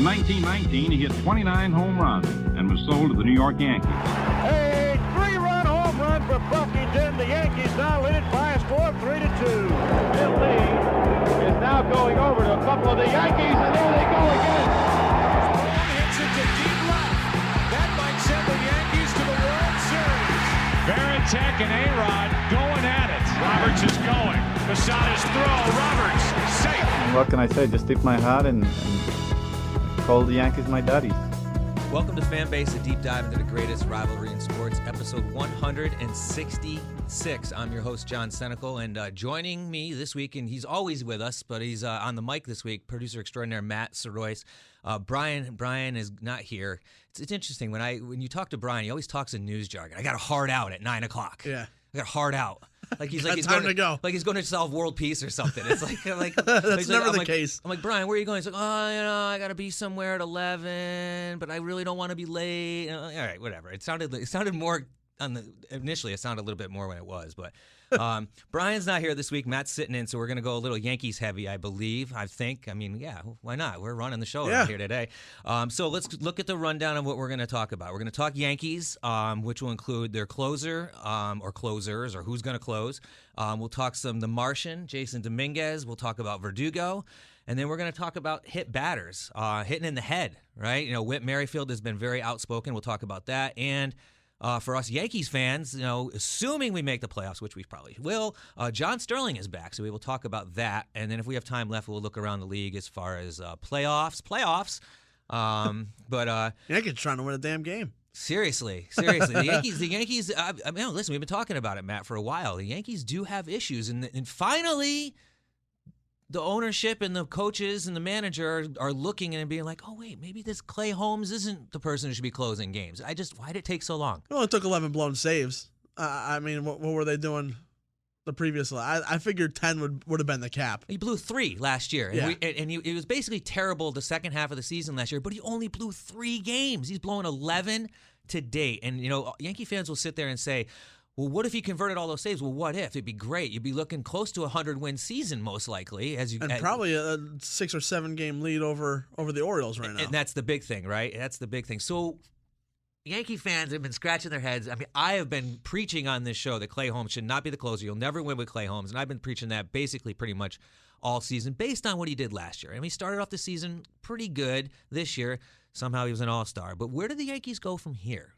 1919, he hit 29 home runs and was sold to the New York Yankees. A 3-run home run for Buckington. The Yankees now lead it by a score of 3-2. Bill Lee is now going over to a couple of the Yankees, and there they go again. One hits it to deep left. That might send the Yankees to the World Series. Varitek and A-Rod going at it. Roberts is going. Posada's throw. Roberts safe. What can I say? Just tip my hat and call the Yankees my daddies. Welcome to Fanbase, a deep dive into the greatest rivalry in sports, episode 166. I'm your host, John Senecal, and joining me this week, and he's always with us, but he's on the mic this week, producer extraordinaire Matt Sorois. Brian is not here. It's interesting. When you talk to Brian, he always talks in news jargon. I got a hard out at 9 o'clock. Yeah. I got a hard out. Like he's he's going to go. Like he's going to solve world peace or something. It's like that's never the case. I'm like, Brian, where are you going? He's like, I got to be somewhere at 11, but I really don't want to be late. All right, whatever. It sounded more initially. It sounded a little bit more when it was, but Brian's not here this week. Matt's sitting in, so we're going to go a little Yankees heavy, I believe. I mean, yeah, why not? We're running the show right here today. So let's look at the rundown of what we're going to talk about. We're going to talk Yankees, which will include their closer or closers or who's going to close. We'll talk the Martian, Jason Dominguez. We'll talk about Verdugo. And then we're going to talk about hit batters, hitting in the head, right? You know, Whit Merrifield has been very outspoken. We'll talk about that. And for us Yankees fans, you know, assuming we make the playoffs, which we probably will, John Sterling is back, so we will talk about that. And then if we have time left, we'll look around the league as far as playoffs. But Yankees trying to win a damn game. Seriously, the Yankees. I mean, listen, we've been talking about it, Matt, for a while. The Yankees do have issues, and finally, the ownership and the coaches and the manager are looking and being like, oh, wait, maybe this Clay Holmes isn't the person who should be closing games. Why did it take so long? It only took 11 blown saves. I mean, what were they doing the previous? I figured 10 would have been the cap. He blew 3 last year. And, yeah. It was basically terrible the second half of the season last year, but he only blew 3 games. He's blown 11 to date. And, you know, Yankee fans will sit there and say, well, what if he converted all those saves? Well, what if? It'd be great. You'd be looking close to a 100-win season, most likely. Probably a 6 or 7 game lead over the Orioles right now. And that's the big thing, right? That's the big thing. So Yankee fans have been scratching their heads. I mean, I have been preaching on this show that Clay Holmes should not be the closer. You'll never win with Clay Holmes. And I've been preaching that basically pretty much all season based on what he did last year. I mean, he started off the season pretty good this year. Somehow he was an all-star. But where do the Yankees go from here?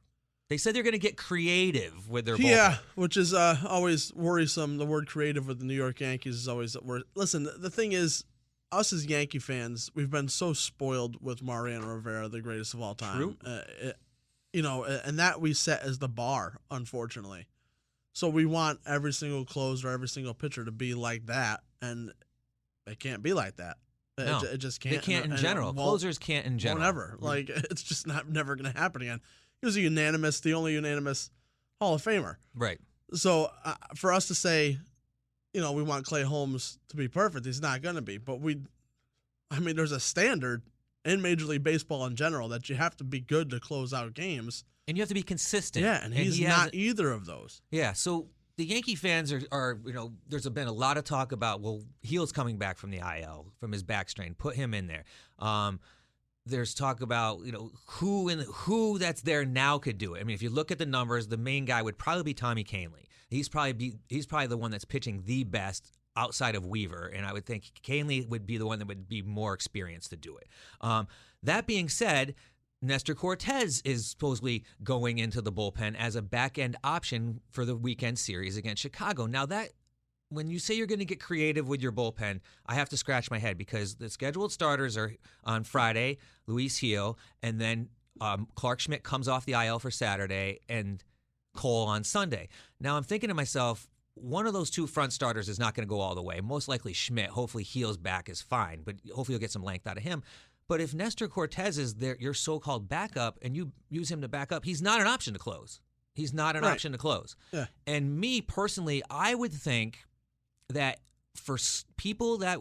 They said they're going to get creative with their bullpen. Yeah, which is always worrisome. The word creative with the New York Yankees is always listen, the thing is, us as Yankee fans, we've been so spoiled with Mariano Rivera, the greatest of all time. True. And that we set as the bar, unfortunately. So we want every single closer, every single pitcher to be like that, and they can't be like that. No, it just can't. They can't in general. Closers can't in general. Won't ever. Like, it's just never going to happen again. He was the only unanimous Hall of Famer. Right. So for us to say, you know, we want Clay Holmes to be perfect, he's not going to be. But there's a standard in Major League Baseball in general that you have to be good to close out games. And you have to be consistent. Yeah, and he's not either of those. Yeah, so the Yankee fans are, you know, there's been a lot of talk about, well, Heel's coming back from the IL, from his back strain. Put him in there. There's talk about, you know, who that's there now could do it. I mean, if you look at the numbers, the main guy would probably be Tommy Kahnle. He's probably the one that's pitching the best outside of Weaver, and I would think Kahnle would be the one that would be more experienced to do it. That being said, Nestor Cortez is supposedly going into the bullpen as a back-end option for the weekend series against Chicago. Now that, when you say you're going to get creative with your bullpen, I have to scratch my head because the scheduled starters are on Friday, Luis Heel, and then Clark Schmidt comes off the IL for Saturday, and Cole on Sunday. Now I'm thinking to myself, one of those 2 front starters is not going to go all the way. Most likely Schmidt. Hopefully Heel's back is fine, but hopefully you'll get some length out of him. But if Nestor Cortez is your so-called backup and you use him to back up, he's not an option to close. He's not an option to close. Yeah. And me personally, I would think that for people that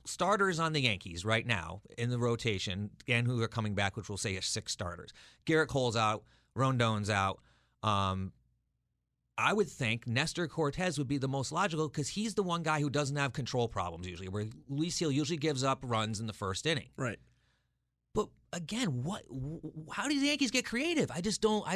starters on the Yankees right now in the rotation, and who are coming back, which we'll say is 6 starters. Garrett Cole's out. Rondon's out. I would think Nestor Cortez would be the most logical because he's the one guy who doesn't have control problems usually, where Luis Heel usually gives up runs in the first inning. Right. But again, how do the Yankees get creative? I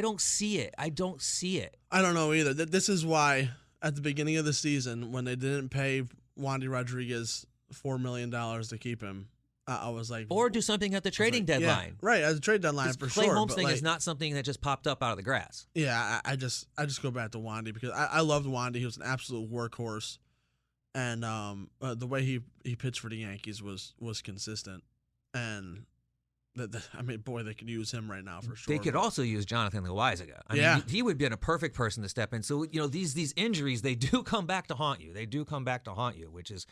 don't see it. I don't see it. I don't know either. This is why at the beginning of the season, when they didn't pay Wandy Rodriguez $4 million to keep him, I was like, or do something at the trading deadline. Yeah, right, at the trade deadline for Clay sure. Holmes but thing like, is not something that just popped up out of the grass. Yeah, I just go back to Wandy because I loved Wandy. He was an absolute workhorse, and the way he pitched for the Yankees was consistent, and I mean, boy, they could use him right now for sure. They could also use Jonathan Loaizaga. I mean, he would be a perfect person to step in. So, these injuries, they do come back to haunt you. They do come back to haunt you, which is,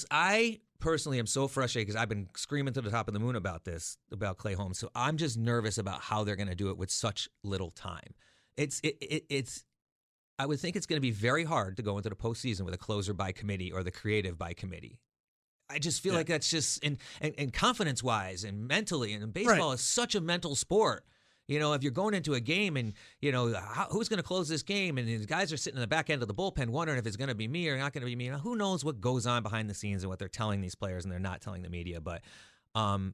I personally am so frustrated because I've been screaming to the top of the moon about this, about Clay Holmes. So I'm just nervous about how they're going to do it with such little time. I would think it's going to be very hard to go into the postseason with a closer by committee or the creative by committee. I just feel like that's just, and confidence-wise and mentally, and baseball is such a mental sport. If you're going into a game and, who's going to close this game, and these guys are sitting in the back end of the bullpen wondering if it's going to be me or not going to be me. Who knows what goes on behind the scenes and what they're telling these players and they're not telling the media. But the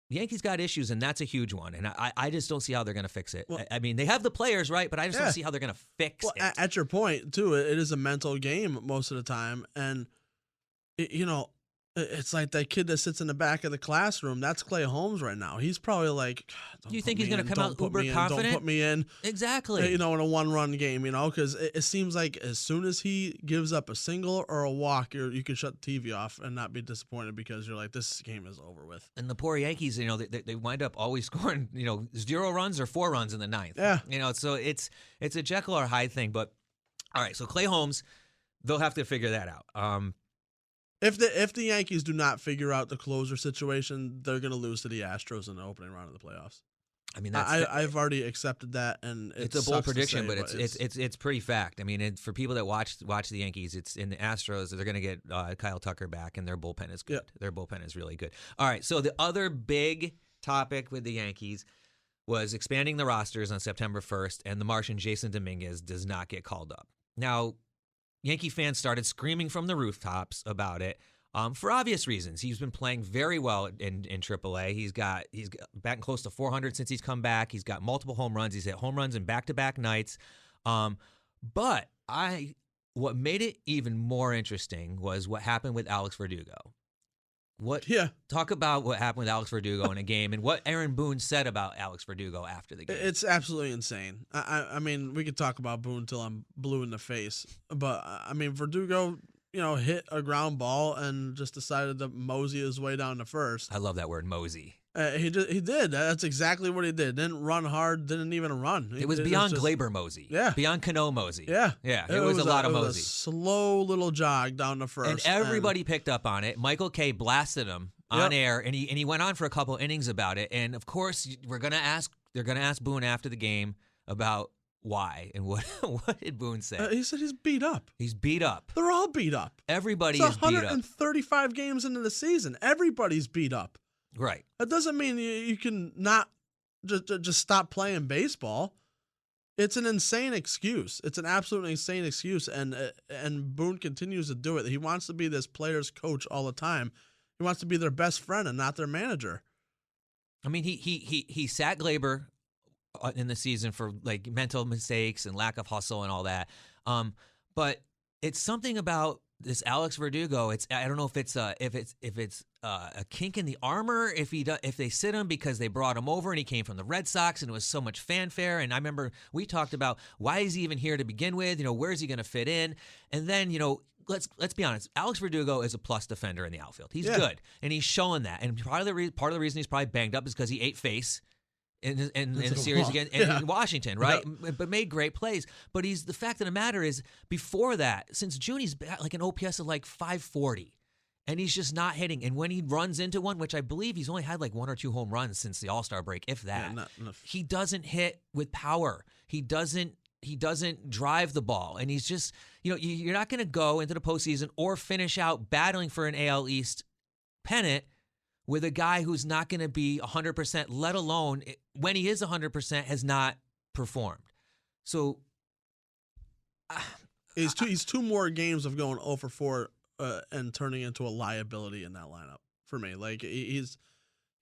Yankees got issues, and that's a huge one. And I just don't see how they're going to fix it. Well, I mean, they have the players, right? But I just don't see how they're going to fix it. At your point, too, it is a mental game most of the time. And, it's like that kid that sits in the back of the classroom. That's Clay Holmes right now. He's probably like, you think he's going to come out uber confident? Don't put me in. Exactly. In a one-run game, because it seems like as soon as he gives up a single or a walk, you can shut the TV off and not be disappointed because you're like, this game is over with. And the poor Yankees, they wind up always scoring, 0 runs or 4 runs in the ninth. Yeah. So it's a Jekyll or Hyde thing. But all right, so Clay Holmes, they'll have to figure that out. If the Yankees do not figure out the closer situation, they're going to lose to the Astros in the opening round of the playoffs. I mean, I've already accepted that, and it's a bold prediction, but it's pretty fact. I mean, for people that watch the Yankees, it's in the Astros. They're going to get Kyle Tucker back, and their bullpen is good. Their bullpen is really good. All right, so the other big topic with the Yankees was expanding the rosters on September 1st, and the Martian Jason Dominguez does not get called up. Now, Yankee fans started screaming from the rooftops about it for obvious reasons. He's been playing very well in AAA. He's back close to 400 since he's come back. He's got multiple home runs. He's hit home runs in back-to-back nights. But what made it even more interesting was what happened with Alex Verdugo. Talk about what happened with Alex Verdugo in a game and what Aaron Boone said about Alex Verdugo after the game. It's absolutely insane. I mean, we could talk about Boone till I'm blue in the face, but I mean, Verdugo, hit a ground ball and just decided to mosey his way down to first. I love that word, mosey. He did. That's exactly what he did. Didn't run hard. Didn't even run. It was beyond Glaber mosey. Yeah. Beyond Cano mosey. Yeah. Yeah. It was a lot of mosey. It was a slow little jog down the first. And everybody picked up on it. Michael Kay blasted him on air, and he went on for a couple innings about it. And of course, they're gonna ask Boone after the game about why and what did Boone say? He said he's beat up. He's beat up. They're all beat up. Everybody is beat up. 135 games into the season. Everybody's beat up. Right. That doesn't mean you can not just stop playing baseball. It's an insane excuse. It's an absolutely insane excuse, and Boone continues to do it. He wants to be this player's coach all the time. He wants to be their best friend and not their manager. I mean, he sat Glaber in the season for like mental mistakes and lack of hustle and all that. But it's something about this Alex Verdugo. I don't know if it's a kink in the armor, if they sit him because they brought him over and he came from the Red Sox and it was so much fanfare. And I remember we talked about why is he even here to begin with? Where is he going to fit in? And then let's be honest. Alex Verdugo is a plus defender in the outfield. He's good, and he's showing that. And part of the reason he's probably banged up is because he ate face in the series again in Washington, right? Yeah. But made great plays. But the fact of the matter is, before that, since June, he's got like an OPS of like 540. And he's just not hitting. And when he runs into one, which I believe he's only had like 1 or 2 home runs since the All-Star break, if that, he doesn't hit with power. He doesn't drive the ball. And he's just, you're not going to go into the postseason or finish out battling for an AL East pennant with a guy who's not going to be 100%, let alone when he is 100%, has not performed. So he's two more games of going 0 for 4 and turning into a liability in that lineup for me. Like he's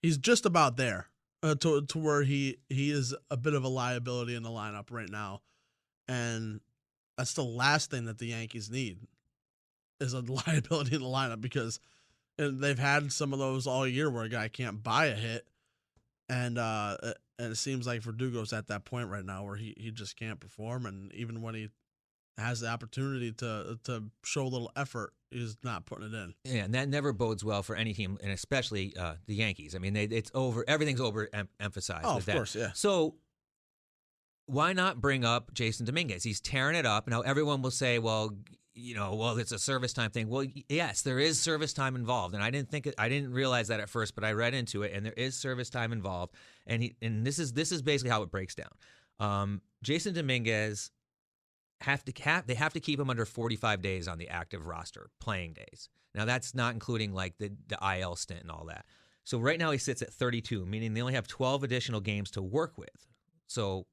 he's just about there to where he is a bit of a liability in the lineup right now. And that's the last thing that the Yankees need is a liability in the lineup, because they've had some of those all year where a guy can't buy a hit. And it seems like Verdugo's at that point right now where he just can't perform. And even when he has the opportunity to show a little effort, he's not putting it in. Yeah, and that never bodes well for any team, and especially the Yankees. I mean, everything's overemphasized. Oh, with of that. course, yeah. So why not bring up Jason Dominguez? He's tearing it up. Now everyone will say, well, it's a service time thing. Well, yes, there is service time involved, and I didn't realize that at first, but I read into it, and there is service time involved, and this is basically how it breaks down. Jason Dominguez they have to keep him under 45 days on the active roster, playing days. Now that's not including like the IL stint and all that. So right now he sits at 32, meaning they only have 12 additional games to work with. So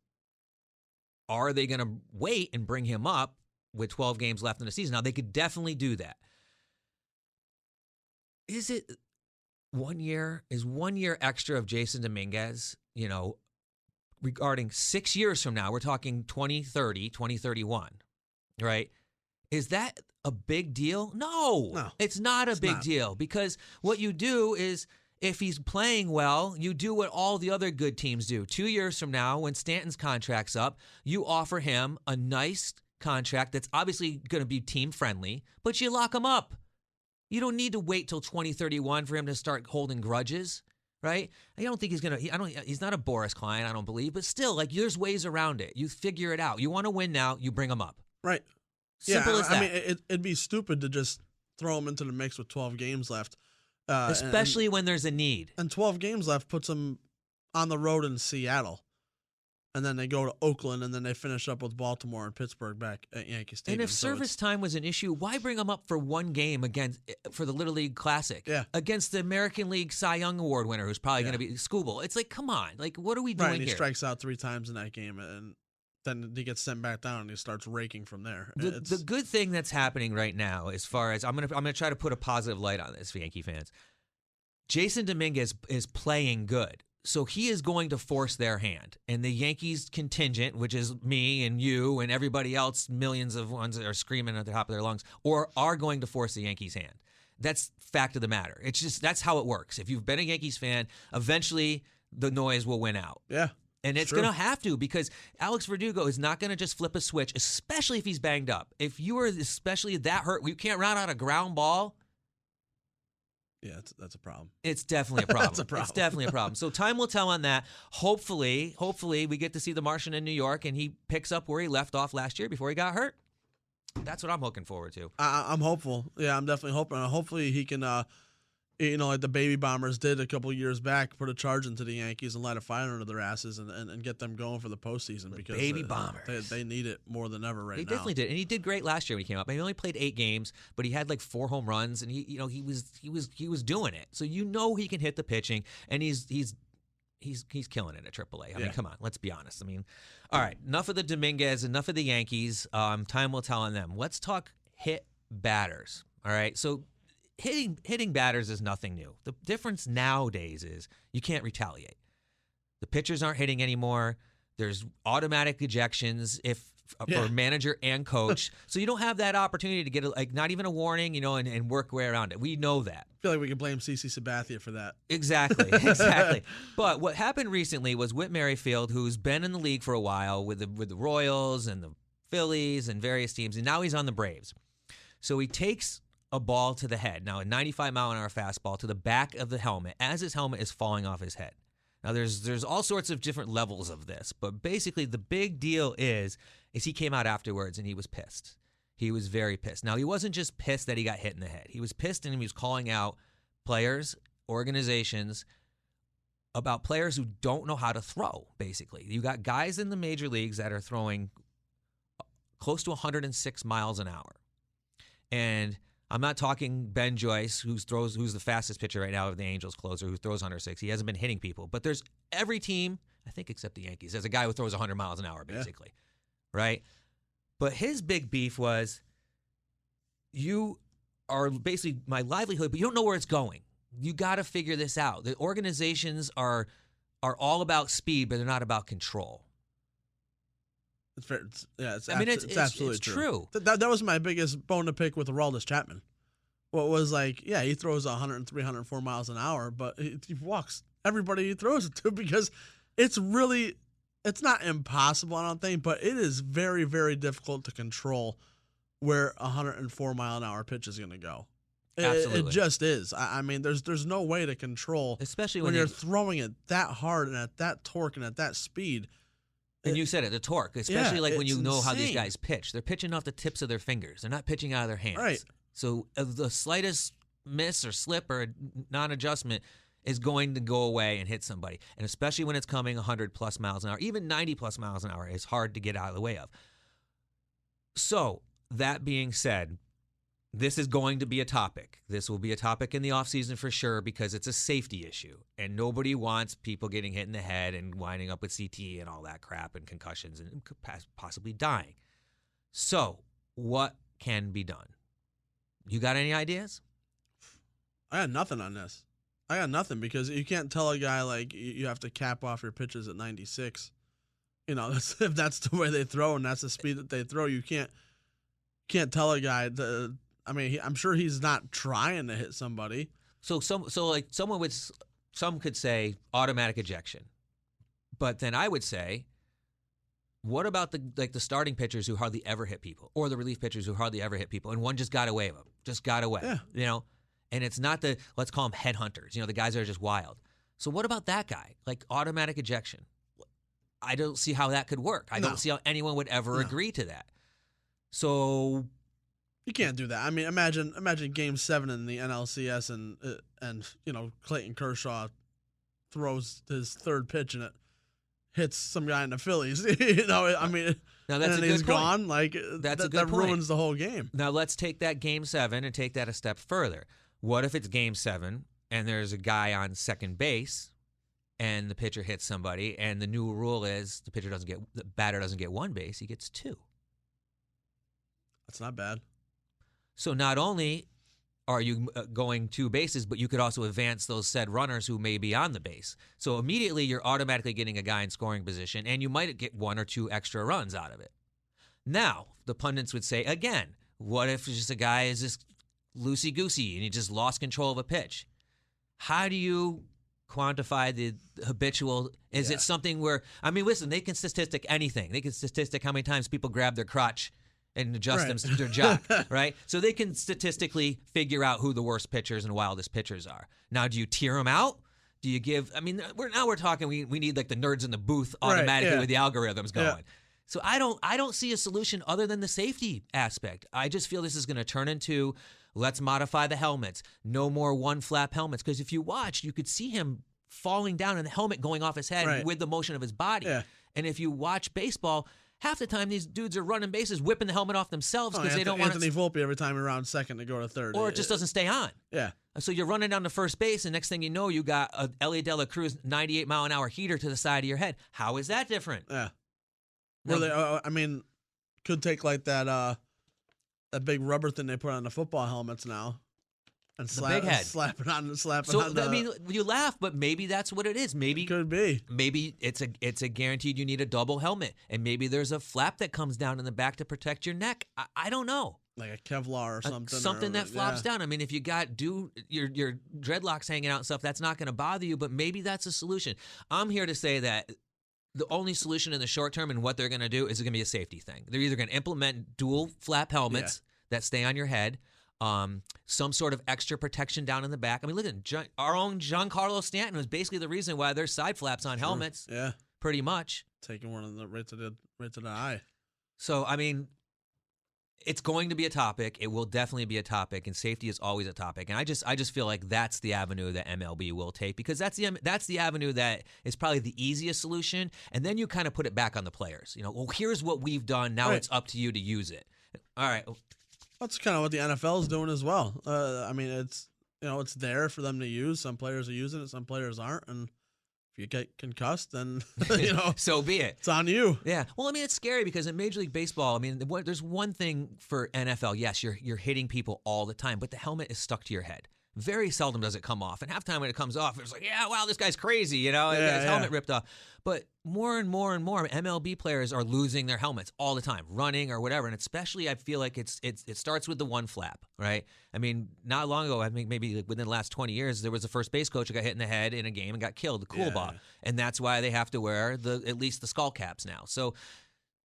are they going to wait and bring him up with 12 games left in the season? Now, they could definitely do that. Is it 1 year? Is 1 year extra of Jason Dominguez, regarding 6 years from now, we're talking 2030, 2031, right? Is that a big deal? No, it's not a big deal, because what you do is, if he's playing well, you do what all the other good teams do. 2 years from now, when Stanton's contract's up, you offer him a nice contract that's obviously going to be team friendly, but you lock him up. You don't need to wait till 2031 for him to start holding grudges, right? I don't think he's not a Boris Klein, I don't believe, but still, like, there's ways around it. You figure it out. You want to win now, you bring him up. Right. Simple as that. I mean, it'd be stupid to just throw him into the mix with 12 games left. Especially when there's a need. And 12 games left puts him on the road in Seattle. And then they go to Oakland, and then they finish up with Baltimore and Pittsburgh back at Yankee Stadium. And if service time was an issue, why bring him up for one game for the Little League Classic against the American League Cy Young Award winner, who's probably going to be Skubal? It's like, come on, like, what are we doing here? He strikes out 3 times in that game, and then he gets sent back down, and he starts raking from there. The good thing that's happening right now, as far as I'm gonna try to put a positive light on this for Yankee fans. Jason Dominguez is playing good. So he is going to force their hand. And the Yankees contingent, which is me and you and everybody else, millions of ones that are screaming at the top of their lungs, are going to force the Yankees' hand. That's fact of the matter. It's just, that's how it works. If you've been a Yankees fan, eventually the noise will win out. Yeah. And it's going to have to, because Alex Verdugo is not going to just flip a switch, especially if he's banged up. If you are especially that hurt, you can't round out a ground ball. Yeah, that's a problem. It's definitely a problem. That's a problem. It's definitely a problem. So time will tell on that. Hopefully we get to see the Martian in New York, and he picks up where he left off last year before he got hurt. That's what I'm looking forward to. I'm hopeful. Yeah, I'm definitely hoping. Hopefully he can, like the Baby Bombers did a couple of years back, put a charge into the Yankees and light a fire under their asses and get them going for the postseason. Because Baby Bombers. They need it more than ever right now. They definitely did, and he did great last year when he came up. He only played 8 games, but he had like 4 home runs, and he was doing it. So he can hit the pitching, and he's killing it at AAA. I mean, come on, let's be honest. I mean, all right, enough of the Dominguez, enough of the Yankees. Time will tell on them. Let's talk hit batters. All right, so hitting batters is nothing new. The difference nowadays is you can't retaliate. The pitchers aren't hitting anymore. There's automatic ejections for manager and coach. So you don't have that opportunity to get not even a warning, and work way around it. We know that. I feel like we can blame CC Sabathia for that. Exactly. But what happened recently was Whit Merrifield, who's been in the league for a while with the Royals and the Phillies and various teams, and now he's on the Braves. So he takes a ball to the head, now a 95-mile-an-hour fastball to the back of the helmet as his helmet is falling off his head. Now there's all sorts of different levels of this, but basically the big deal is he came out afterwards and he was pissed. He was very pissed. Now he wasn't just pissed that he got hit in the head. He was pissed, and he was calling out players, organizations, about players who don't know how to throw, basically. You got guys in the major leagues that are throwing close to 106 miles an hour. And I'm not talking Ben Joyce, who's the fastest pitcher right now of the Angels closer, who throws 106. He hasn't been hitting people. But there's every team, I think except the Yankees, there's a guy who throws 100 miles an hour, basically. Right? But his big beef was, you are basically my livelihood, but you don't know where it's going. You got to figure this out. The organizations are all about speed, but they're not about control. It's fair. It's It's absolutely true. That was my biggest bone to pick with Aroldis Chapman. What was like, yeah, he throws 103, 104 miles an hour, but he walks everybody he throws it to because it's not impossible, I don't think, but it is very, very difficult to control where a 104 mile an hour pitch is going to go. Absolutely. It just is. I mean, there's no way to control, especially when you're throwing it that hard and at that torque and at that speed. And you said it, the torque, especially like when you know how these insane. guys pitch. They're pitching off the tips of their fingers. They're not pitching out of their hands. Right. So the slightest miss or slip or non-adjustment is going to go away and hit somebody. And especially when it's coming 100-plus miles an hour, even 90-plus miles an hour is hard to get out of the way of. So that being said, this is going to be a topic. This will be a topic in the offseason for sure because it's a safety issue. And nobody wants people getting hit in the head and winding up with CT and all that crap and concussions and possibly dying. So what can be done? You got any ideas? I got nothing on this. I got nothing because you can't tell a guy like you have to cap off your pitches at 96. You know, if that's the way they throw and that's the speed that they throw, you can't tell a guy to. I mean, I'm sure he's not trying to hit somebody. So some could say automatic ejection, but then I would say, what about the starting pitchers who hardly ever hit people, or the relief pitchers who hardly ever hit people, and one just got away with them, just got away, Yeah. And it's not let's call them headhunters, the guys that are just wild. So what about that guy, like automatic ejection? I don't see how that could work. I don't see how anyone would ever agree to that. So. You can't do that. I mean, imagine Game 7 in the NLCS and Clayton Kershaw throws his third pitch and it hits some guy in the Phillies. I mean, now that's and a he's good point. gone. Like that's a good that point. ruins the whole game. Now let's take that Game 7 and take that a step further. What if it's Game 7 and there's a guy on second base and the pitcher hits somebody and the new rule is the batter doesn't get one base, he gets two. That's not bad. So not only are you going two bases, but you could also advance those said runners who may be on the base. So immediately you're automatically getting a guy in scoring position, and you might get one or two extra runs out of it. Now, the pundits would say, again, what if just a guy is just loosey-goosey and he just lost control of a pitch? How do you quantify the habitual? Is it something where, I mean, listen, they can statistic anything. They can statistic how many times people grab their crotch and adjust them to their jock, right? So they can statistically figure out who the worst pitchers and wildest pitchers are. Now, do you tier them out? Do you give? I mean, we're talking. We need like the nerds in the booth automatically with the algorithms going. Yeah. So I don't see a solution other than the safety aspect. I just feel this is going to turn into let's modify the helmets. No more one flap helmets, because if you watch, you could see him falling down and the helmet going off his head with the motion of his body. Yeah. And if you watch baseball, half the time these dudes are running bases, whipping the helmet off themselves because they don't want Anthony Volpe every time around second to go to third. Or it just doesn't stay on. Yeah. So you're running down to first base, and next thing you know, you got a Ellie De La Cruz 98-mile-an-hour heater to the side of your head. How is that different? Yeah. Well, I mean, could take like that big rubber thing they put on the football helmets now. And slap it on. I mean, you laugh, but maybe that's what it is. Maybe it could be. Maybe it's a guaranteed you need a double helmet, and maybe there's a flap that comes down in the back to protect your neck. I don't know. Like a Kevlar or something. Something that flops down. I mean, if you got your dreadlocks hanging out and stuff, that's not going to bother you. But maybe that's a solution. I'm here to say that the only solution in the short term and what they're going to do is going to be a safety thing. They're either going to implement dual flap helmets that stay on your head. Some sort of extra protection down in the back. I mean, look at our own Giancarlo Stanton was basically the reason why there's side flaps on helmets. Yeah, pretty much taking one of the right to the eye. So I mean, it's going to be a topic. It will definitely be a topic, and safety is always a topic. And I just feel like that's the avenue that MLB will take, because that's the avenue that is probably the easiest solution. And then you kind of put it back on the players. Well, here's what we've done. Now it's up to you to use it. All right. That's kind of what the NFL is doing as well. I mean, it's there for them to use. Some players are using it, some players aren't, and if you get concussed, then so be it. It's on you. Yeah. Well, I mean, it's scary because in Major League Baseball, I mean, there's one thing for NFL. Yes, you're hitting people all the time, but the helmet is stuck to your head. Very seldom does it come off. And halftime when it comes off, it's like, yeah, wow, this guy's crazy, his helmet ripped off. But more and more and more MLB players are losing their helmets all the time, running or whatever. And especially I feel like it starts with the one flap, right? I mean, not long ago, I think maybe within the last 20 years, there was a first base coach who got hit in the head in a game and got killed, the cool ball. And that's why they have to wear at least the skull caps now. So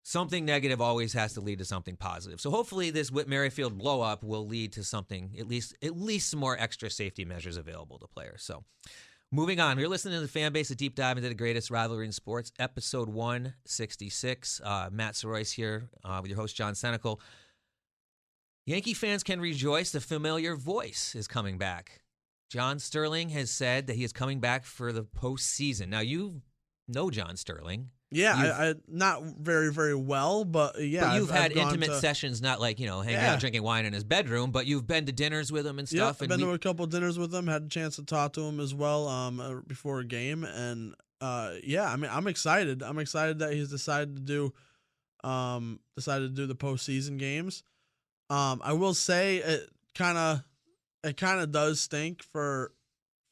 something negative always has to lead to something positive. So hopefully this Whit Merrifield blow up will lead to something, at least some more extra safety measures available to players. So moving on, you're listening to the Fan Base, a deep dive into the greatest rivalry in sports, episode 166. Matt Soroyce here with your host, John Senecal. Yankee fans can rejoice. The familiar voice is coming back. John Sterling has said that he is coming back for the postseason. Now, you know John Sterling. Yeah, I not very, very well, but yeah. But you've had intimate sessions, not like, hanging out drinking wine in his bedroom, but you've been to dinners with him and stuff. I've been to a couple dinners with him, had a chance to talk to him as well before a game. And I'm excited. I'm excited that he's decided to do the postseason games. I will say it kind of does stink for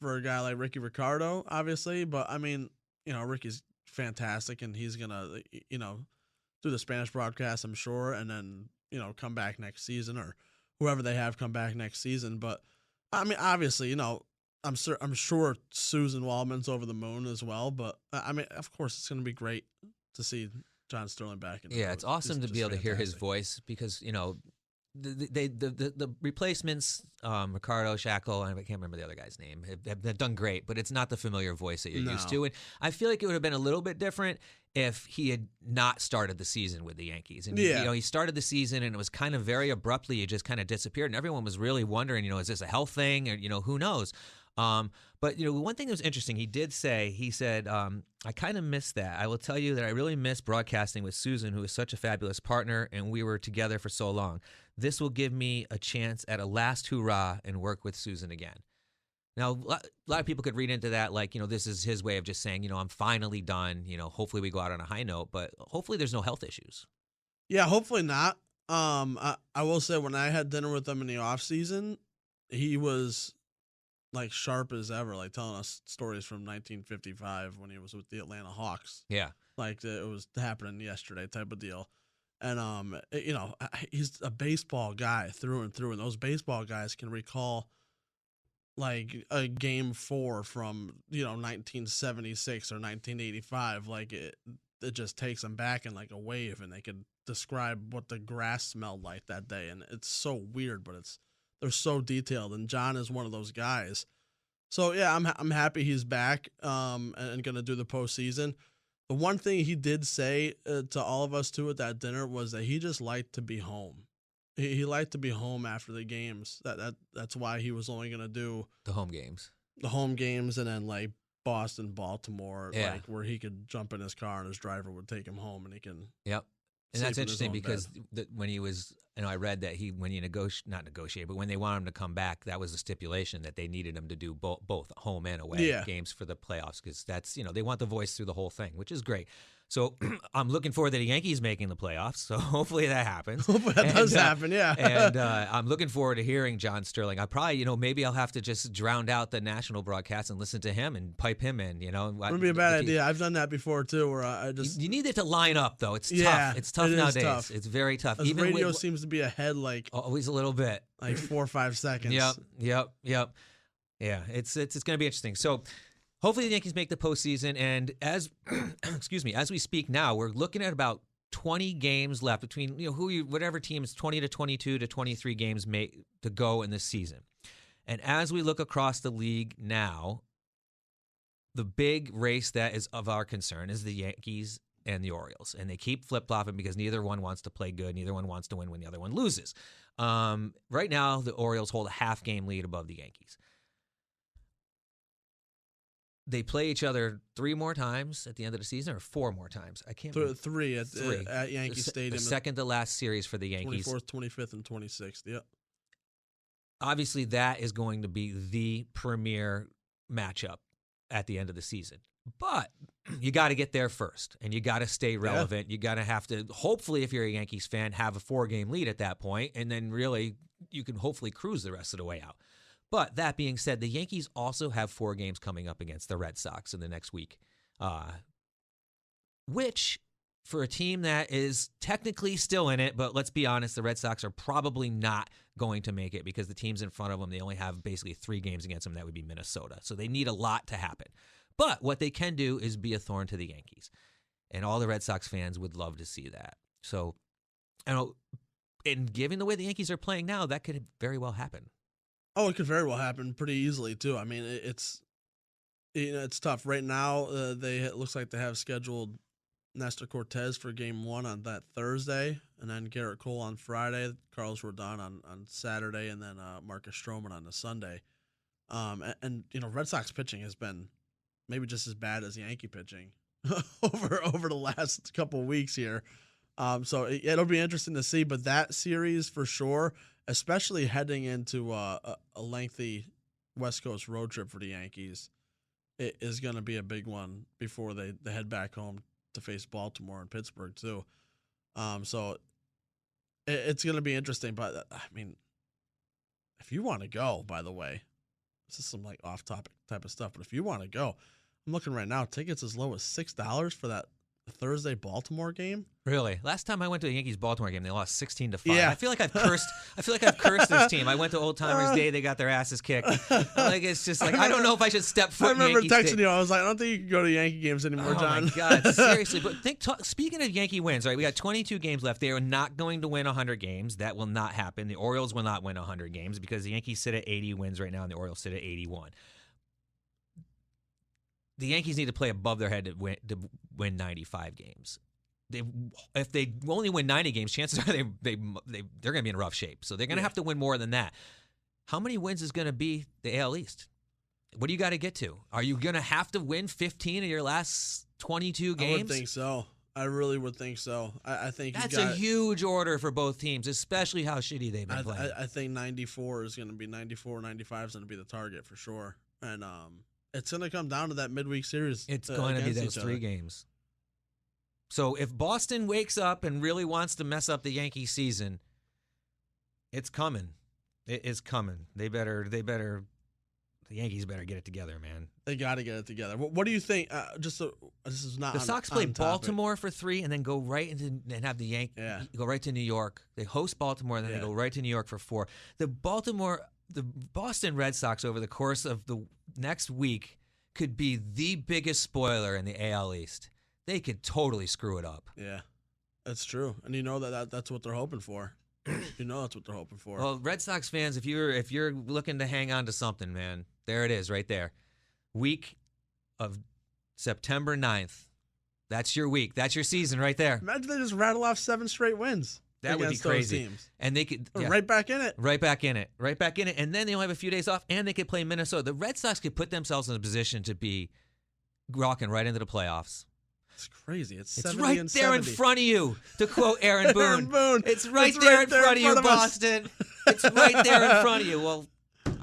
a guy like Ricky Ricardo, obviously, but I mean, Ricky's fantastic, and he's gonna do the Spanish broadcast, I'm sure, and then come back next season, or whoever they have come back next season. But I mean, obviously, I'm sure Susan Waldman's over the moon as well. But I mean, of course, it's gonna be great to see John Sterling back. It's awesome to be able to hear his voice, because the replacements, Ricardo, Shackle, and I can't remember the other guy's name, have done great, but it's not the familiar voice that you're used to. And I feel like it would have been a little bit different if he had not started the season with the Yankees. And he started the season, and it was kind of very abruptly, he just kind of disappeared, and everyone was really wondering, is this a health thing, or who knows? But one thing that was interesting, he said, I kind of miss that. I will tell you that I really miss broadcasting with Susan, who is such a fabulous partner, and we were together for so long. This will give me a chance at a last hurrah and work with Susan again. Now, a lot of people could read into that like, this is his way of just saying, I'm finally done. Hopefully we go out on a high note, but hopefully there's no health issues. Yeah, hopefully not. I will say when I had dinner with him in the off season, he was like sharp as ever, like telling us stories from 1955 when he was with the Atlanta Hawks. Yeah. Like it was happening yesterday type of deal. And, he's a baseball guy through and through. And those baseball guys can recall like a game 4 from, 1976 or 1985. Like it just takes them back in like a wave, and they could describe what the grass smelled like that day. And it's so weird, but they're so detailed. And John is one of those guys. So yeah, I'm happy he's back, and going to do the postseason. The one thing he did say to all of us too at that dinner was that he just liked to be home. He liked to be home after the games. That's why he was only going to do the home games, and then like Boston, Baltimore, like where he could jump in his car and his driver would take him home, and he can. Yep. And that's interesting because when he was, I read that when you not negotiate, but when they wanted him to come back, that was a stipulation that they needed him to do both home and away games for the playoffs, because that's, they want the voice through the whole thing, which is great. So I'm looking forward to the Yankees making the playoffs. So hopefully that happens. Hopefully that does happen, yeah. And I'm looking forward to hearing John Sterling. I probably, maybe I'll have to just drown out the national broadcast and listen to him and pipe him in, Wouldn't be a bad idea. I've done that before too, where I just... You need it to line up, though. It's tough. It's tough nowadays. Tough. It's very tough. Even radio seems to be ahead like... Always a little bit. Like 4 or 5 seconds. Yep. Yeah, it's going to be interesting. So... hopefully the Yankees make the postseason, and as we speak now, we're looking at about 20 games left between whatever team is 20 to 22 to 23 games to go in this season. And as we look across the league now, the big race that is of our concern is the Yankees and the Orioles, and they keep flip-flopping because neither one wants to play good, neither one wants to win when the other one loses. Right now, the Orioles hold a half-game lead above the Yankees. They play each other 3 more times at the end of the season, or 4 more times. I can't remember. 3 at Yankee Stadium. The second to last series for the Yankees. 24th, 25th, and 26th, yep. Obviously, that is going to be the premier matchup at the end of the season. But you got to get there first, and you got to stay relevant. You got to have to, hopefully, if you're a Yankees fan, have a 4-game lead at that point, and then really you can hopefully cruise the rest of the way out. But that being said, the Yankees also have 4 games coming up against the Red Sox in the next week, which for a team that is technically still in it, but let's be honest, the Red Sox are probably not going to make it because the teams in front of them, they only have basically 3 games against them. That would be Minnesota. So they need a lot to happen. But what they can do is be a thorn to the Yankees. And all the Red Sox fans would love to see that. So, and given the way the Yankees are playing now, that could very well happen. Oh, it could very well happen pretty easily too. I mean, it's tough right now. It looks like they have scheduled Nestor Cortez for Game 1 on that Thursday, and then Garrett Cole on Friday, Carlos Rodon on Saturday, and then Marcus Stroman on the Sunday. And Red Sox pitching has been maybe just as bad as Yankee pitching over the last couple of weeks here. So it'll be interesting to see, but that series for sure, especially heading into a lengthy West Coast road trip for the Yankees, it is going to be a big one before they head back home to face Baltimore and Pittsburgh too. So it's going to be interesting, but I mean, if you want to go, by the way, this is some like off topic type of stuff, but if you want to go, I'm looking right now, tickets as low as $6 for that Thursday Baltimore game. Really? Last time I went to a Yankees Baltimore game, they lost 16-5. Yeah. I feel like I've cursed this team. I went to Old Timers Day, they got their asses kicked. Like it's just like I don't know if I should step foot. I remember in texting you. I was like, I don't think you can go to Yankee games anymore, John. Oh my God, seriously. But speaking of Yankee wins, right? We got 22 games left. They are not going to win 100 games. That will not happen. The Orioles will not win 100 games because the Yankees sit at 80 wins right now, and the Orioles sit at 81. The Yankees need to play above their head to win 95 games. If they only win 90 games, chances are they're going to be in rough shape. So they're going to have to win more than that. How many wins is going to be the AL East? What do you got to get to? Are you going to have to win 15 of your last 22 games? I would think so. I really would think so. I think that's a huge order for both teams, especially how shitty they've been playing. I think 94 is going to be 95 is going to be the target for sure. And it's going to come down to that midweek series. It's going to be those 3 games. So if Boston wakes up and really wants to mess up the Yankee season, it's coming. It is coming. The Yankees better get it together, man. They got to get it together. What do you think? This is not. The Sox play Baltimore for 3 and then go right into and have the Yankees go right to New York. They host Baltimore and then they go right to New York for 4. The Boston Red Sox over the course of the next week could be the biggest spoiler in the AL East. They could totally screw it up. Yeah, that's true, and that's what they're hoping for. That's what they're hoping for. Well, Red Sox fans, if you're looking to hang on to something, man, there it is right there. Week of September 9th. That's your week. That's your season right there. Imagine they just rattle off 7 straight wins. That would be crazy. And they could right back in it. Right back in it. And then they only have a few days off, and they could play Minnesota. The Red Sox could put themselves in a position to be rocking right into the playoffs. It's crazy. It's 70 right and there 70. In front of you, to quote Aaron Boone. Aaron Boone. It's right there in front of you, Boston. It's right there in front of you. Well,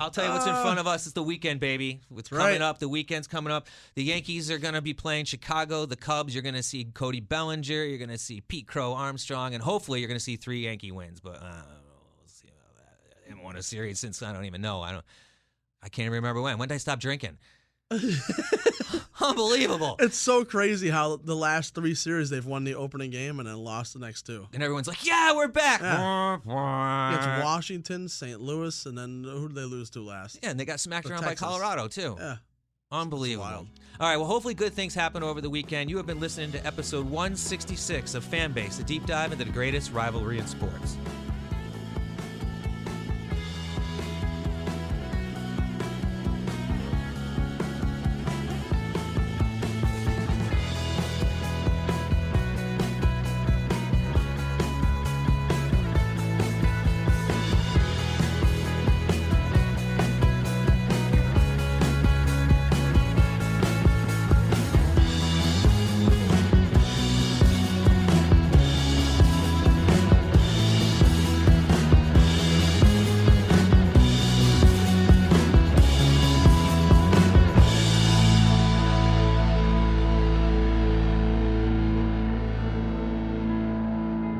I'll tell you what's in front of us. It's the weekend, baby. It's coming up. The weekend's coming up. The Yankees are going to be playing Chicago. The Cubs, you're going to see Cody Bellinger. You're going to see Pete Crow Armstrong. And hopefully you're going to see 3 Yankee wins. But we'll see about that. I haven't won a series since I don't even know. I can't even remember when. When did I stop drinking? Unbelievable. It's so crazy how the last 3 series they've won the opening game and then lost the next 2. And everyone's like, yeah, we're back. Yeah. It's Washington, St. Louis, and then who did they lose to last? Yeah, and they got smacked around by Colorado, too. Yeah. Unbelievable. All right, well, hopefully good things happen over the weekend. You have been listening to episode 166 of Fanbase, a deep dive into the greatest rivalry in sports.